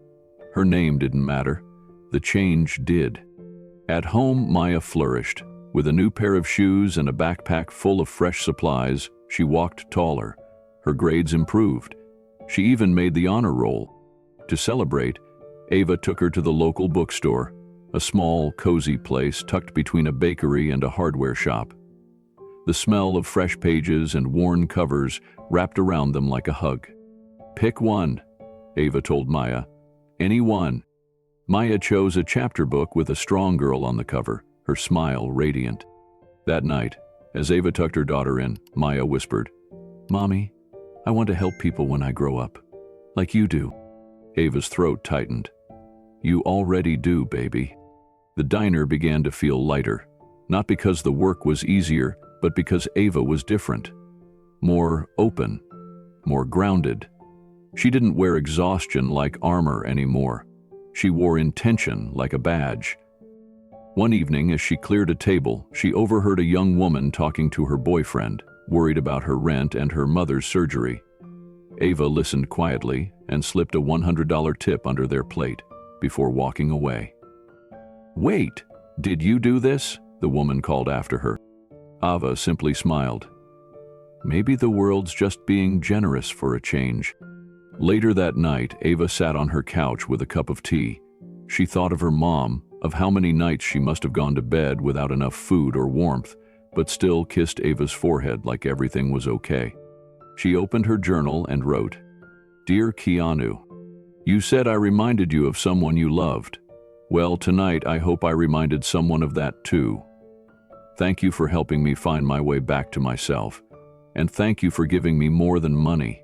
Her name didn't matter. The change did. At home, Maya flourished. With a new pair of shoes and a backpack full of fresh supplies, she walked taller. Her grades improved. She even made the honor roll. To celebrate, Ava took her to the local bookstore, a small, cozy place tucked between a bakery and a hardware shop. The smell of fresh pages and worn covers wrapped around them like a hug. "Pick one," Ava told Maya. "Any one." Maya chose a chapter book with a strong girl on the cover, her smile radiant. That night, as Ava tucked her daughter in, Maya whispered, "Mommy, I want to help people when I grow up, like you do." Ava's throat tightened. "You already do, baby." The diner began to feel lighter, not because the work was easier, but because Ava was different. More open, more grounded. She didn't wear exhaustion like armor anymore. She wore intention like a badge. One evening, as she cleared a table, she overheard a young woman talking to her boyfriend, worried about her rent and her mother's surgery. Ava listened quietly and slipped a $100 tip under their plate before walking away. "Wait, did you do this?" the woman called after her. Ava simply smiled. Maybe the world's just being generous for a change. Later that night, Ava sat on her couch with a cup of tea. She thought of her mom, of how many nights she must have gone to bed without enough food or warmth, but still kissed Ava's forehead like everything was okay. She opened her journal and wrote, "Dear Keanu, you said I reminded you of someone you loved. Well, tonight I hope I reminded someone of that too. Thank you for helping me find my way back to myself. And thank you for giving me more than money.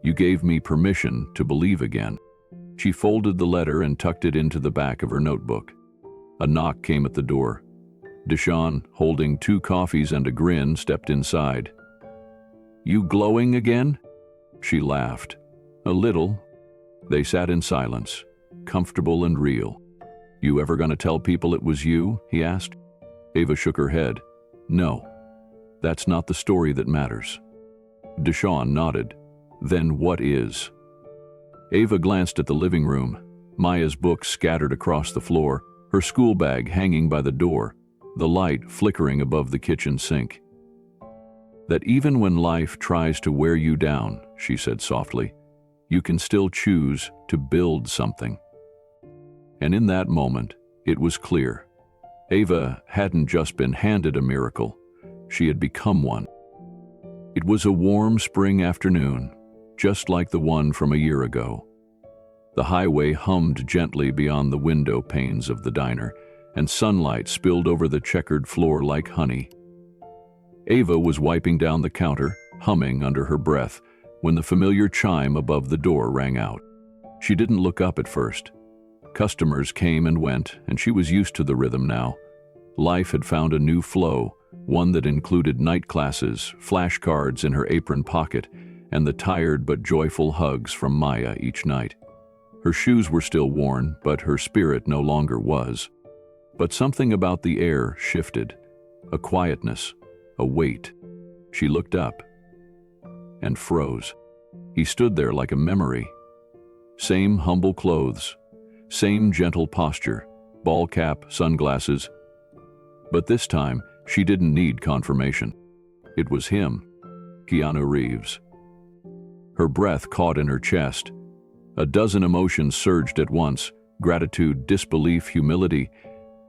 You gave me permission to believe again." She folded the letter and tucked it into the back of her notebook. A knock came at the door. Deshawn, holding 2 coffees and a grin, stepped inside. "You glowing again?" She laughed. "A little." They sat in silence, comfortable and real. "You ever gonna tell people it was you?" he asked. Ava shook her head. "No, that's not the story that matters." Deshawn nodded. "Then what is?" Ava glanced at the living room. Maya's books scattered across the floor, her school bag hanging by the door, the light flickering above the kitchen sink. "That even when life tries to wear you down," she said softly, "you can still choose to build something." And in that moment, it was clear. Ava hadn't just been handed a miracle, she had become one. It was a warm spring afternoon, just like the one from a year ago. The highway hummed gently beyond the window panes of the diner, and sunlight spilled over the checkered floor like honey. Ava was wiping down the counter, humming under her breath, when the familiar chime above the door rang out. She didn't look up at first. Customers came and went, and she was used to the rhythm now. Life had found a new flow, one that included night classes, flashcards in her apron pocket, and the tired but joyful hugs from Maya each night. Her shoes were still worn, but her spirit no longer was. But something about the air shifted, a quietness, a weight. She looked up and froze. He stood there like a memory. Same humble clothes, same gentle posture, ball cap, sunglasses. But this time, she didn't need confirmation. It was him, Keanu Reeves. Her breath caught in her chest. A dozen emotions surged at once, gratitude, disbelief, humility,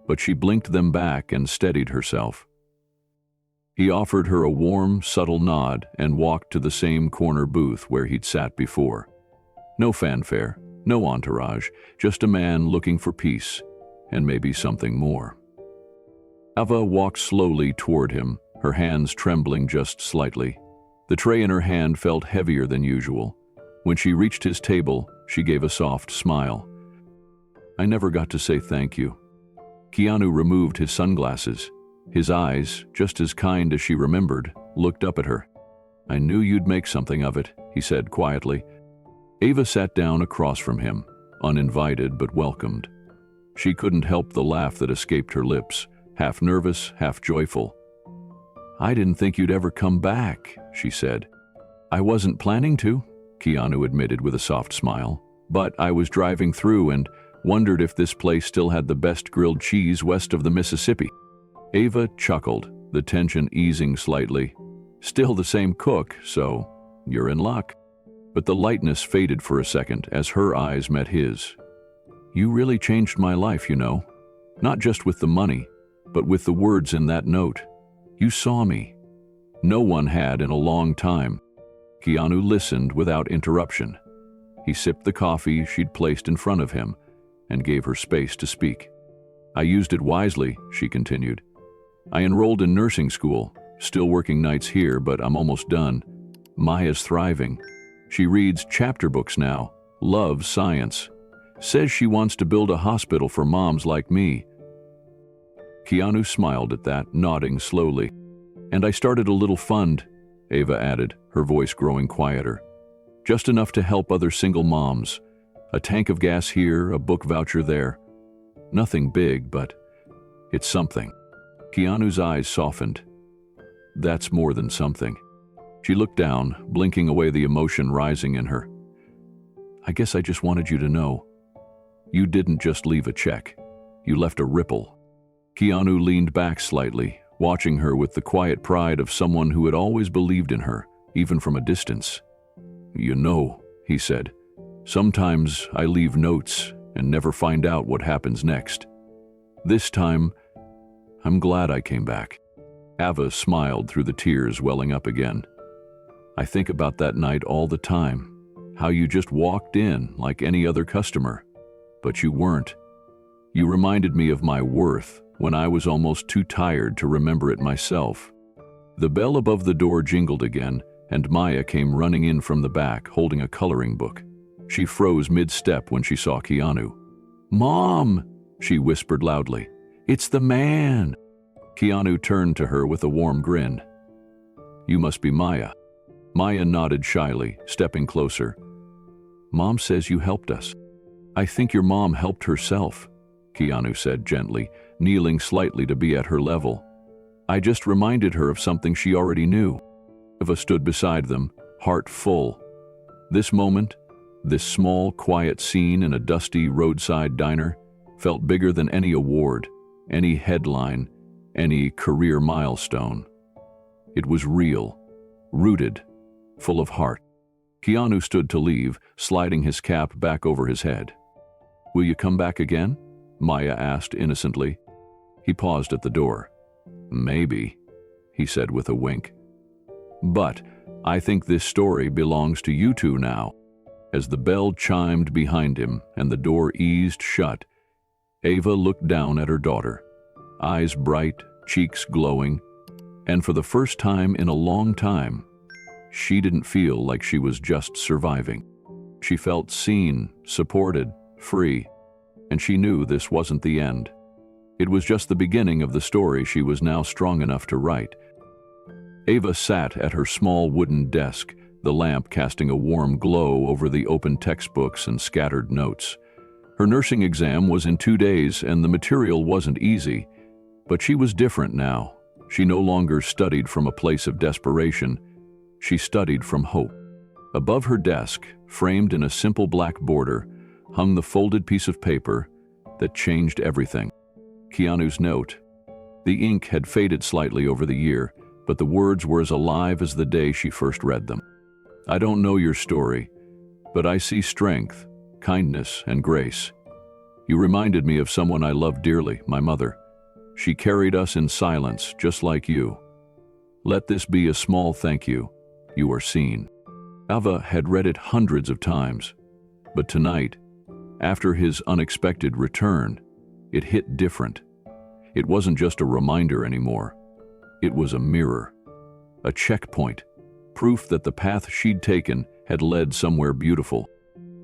but she blinked them back and steadied herself. He offered her a warm, subtle nod and walked to the same corner booth where he'd sat before. No fanfare, no entourage, just a man looking for peace, and maybe something more. Ava walked slowly toward him, her hands trembling just slightly. The tray in her hand felt heavier than usual. When she reached his table, she gave a soft smile. "I never got to say thank you." Keanu removed his sunglasses. His eyes, just as kind as she remembered, looked up at her. "I knew you'd make something of it," he said quietly. Ava sat down across from him, uninvited but welcomed. She couldn't help the laugh that escaped her lips, half nervous, half joyful. "I didn't think you'd ever come back," she said. "I wasn't planning to," Keanu admitted with a soft smile. "But I was driving through and wondered if this place still had the best grilled cheese west of the Mississippi." Ava chuckled, the tension easing slightly. "Still the same cook, so you're in luck." But the lightness faded for a second as her eyes met his. "You really changed my life, you know. Not just with the money, but with the words in that note. You saw me. No one had in a long time." Keanu listened without interruption. He sipped the coffee she'd placed in front of him and gave her space to speak. "I used it wisely," she continued. "I enrolled in nursing school, still working nights here, but I'm almost done. Maya's thriving. She reads chapter books now, loves science, says she wants to build a hospital for moms like me." Keanu smiled at that, nodding slowly. "And I started a little fund," Ava added, her voice growing quieter. "Just enough to help other single moms. A tank of gas here, a book voucher there. Nothing big, but it's something." Keanu's eyes softened. "That's more than something." She looked down, blinking away the emotion rising in her. "I guess I just wanted you to know. You didn't just leave a check. You left a ripple." Keanu leaned back slightly, watching her with the quiet pride of someone who had always believed in her, even from a distance. "You know," he said, "sometimes I leave notes and never find out what happens next. This time, I'm glad I came back." Ava smiled through the tears welling up again. "I think about that night all the time, how you just walked in like any other customer, but you weren't. You reminded me of my worth when I was almost too tired to remember it myself." The bell above the door jingled again, and Maya came running in from the back holding a coloring book. She froze mid-step when she saw Keanu. "Mom!" she whispered loudly. "It's the man!" Keanu turned to her with a warm grin. "You must be Maya." Maya nodded shyly, stepping closer. "Mom says you helped us." "I think your mom helped herself," Keanu said gently, kneeling slightly to be at her level. "I just reminded her of something she already knew." Eva stood beside them, heart full. This moment, this small, quiet scene in a dusty roadside diner, felt bigger than any award, any headline, any career milestone. It was real, rooted, full of heart. Keanu stood to leave, sliding his cap back over his head. "Will you come back again?" Maya asked innocently. He paused at the door. "Maybe," he said with a wink. "But I think this story belongs to you two now." As the bell chimed behind him and the door eased shut, Ava looked down at her daughter, eyes bright, cheeks glowing, and for the first time in a long time, she didn't feel like she was just surviving. She felt seen, supported, free, and she knew this wasn't the end. It was just the beginning of the story she was now strong enough to write. Ava sat at her small wooden desk, the lamp casting a warm glow over the open textbooks and scattered notes. Her nursing exam was in 2 days, and the material wasn't easy. But she was different now. She no longer studied from a place of desperation. She studied from hope. Above her desk, framed in a simple black border, hung the folded piece of paper that changed everything. Keanu's note. The ink had faded slightly over the year, but the words were as alive as the day she first read them. "I don't know your story, but I see strength, kindness, and grace. You reminded me of someone I loved dearly, my mother. She carried us in silence, just like you. Let this be a small thank you. You are seen." Ava had read it hundreds of times, but tonight, after his unexpected return, it hit different. It wasn't just a reminder anymore. It was a mirror, a checkpoint, proof that the path she'd taken had led somewhere beautiful.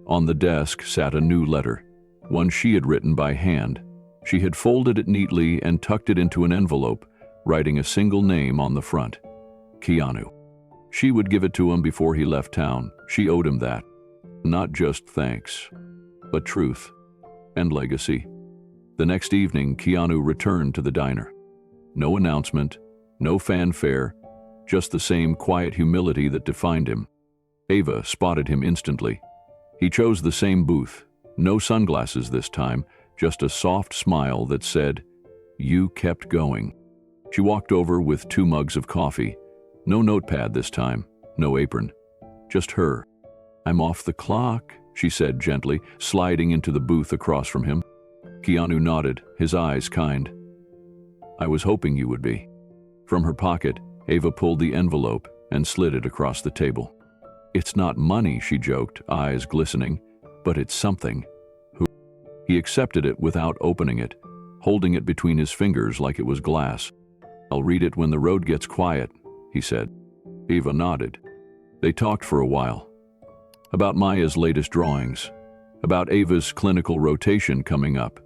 On the desk sat a new letter, one she had written by hand. She had folded it neatly and tucked it into an envelope, writing a single name on the front: Keanu. She would give it to him before he left town. She owed him that. Not just thanks, but truth and legacy. The next evening, Keanu returned to the diner. No announcement, no fanfare, just the same quiet humility that defined him. Ava spotted him instantly. He chose the same booth. No sunglasses this time, just a soft smile that said, "You kept going." She walked over with 2 mugs of coffee. No notepad this time, no apron. Just her. "I'm off the clock," she said gently, sliding into the booth across from him. Keanu nodded, his eyes kind. "I was hoping you would be." From her pocket, Ava pulled the envelope and slid it across the table. "It's not money," she joked, eyes glistening, "but it's something." He accepted it without opening it, holding it between his fingers like it was glass. "I'll read it when the road gets quiet," he said. Ava nodded. They talked for a while. About Maya's latest drawings, about Ava's clinical rotation coming up,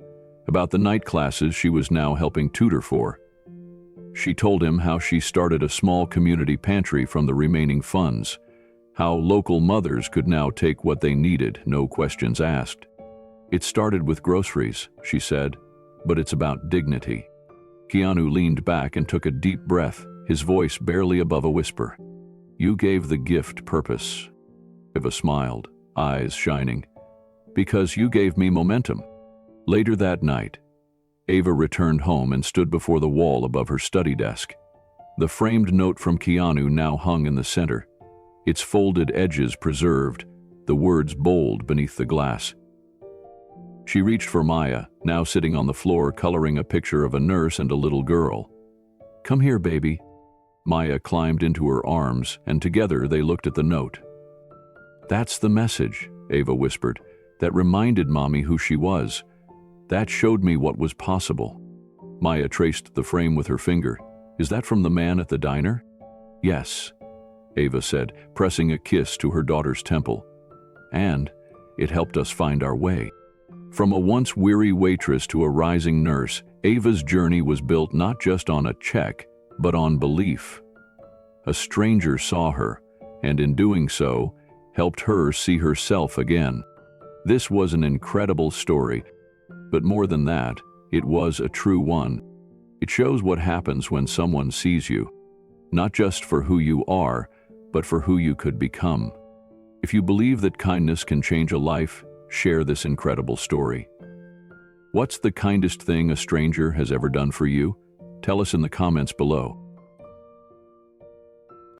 about the night classes she was now helping tutor for. She told him how she started a small community pantry from the remaining funds, how local mothers could now take what they needed, no questions asked. "It started with groceries," she said, "but it's about dignity." Keanu leaned back and took a deep breath, his voice barely above a whisper. "You gave the gift purpose." Ava smiled, eyes shining. "Because you gave me momentum." Later that night, Ava returned home and stood before the wall above her study desk. The framed note from Keanu now hung in the center, its folded edges preserved, the words bold beneath the glass. She reached for Maya, now sitting on the floor coloring a picture of a nurse and a little girl. "Come here, baby." Maya climbed into her arms, and together they looked at the note. "That's the message," Ava whispered. "That reminded Mommy who she was. That showed me what was possible." Maya traced the frame with her finger. "Is that from the man at the diner?" "Yes," Ava said, pressing a kiss to her daughter's temple. "And it helped us find our way." From a once weary waitress to a rising nurse, Ava's journey was built not just on a check, but on belief. A stranger saw her, and in doing so, helped her see herself again. This was an incredible story, but more than that, it was a true one. It shows what happens when someone sees you, not just for who you are, but for who you could become. If you believe that kindness can change a life, share this incredible story. What's the kindest thing a stranger has ever done for you? Tell us in the comments below.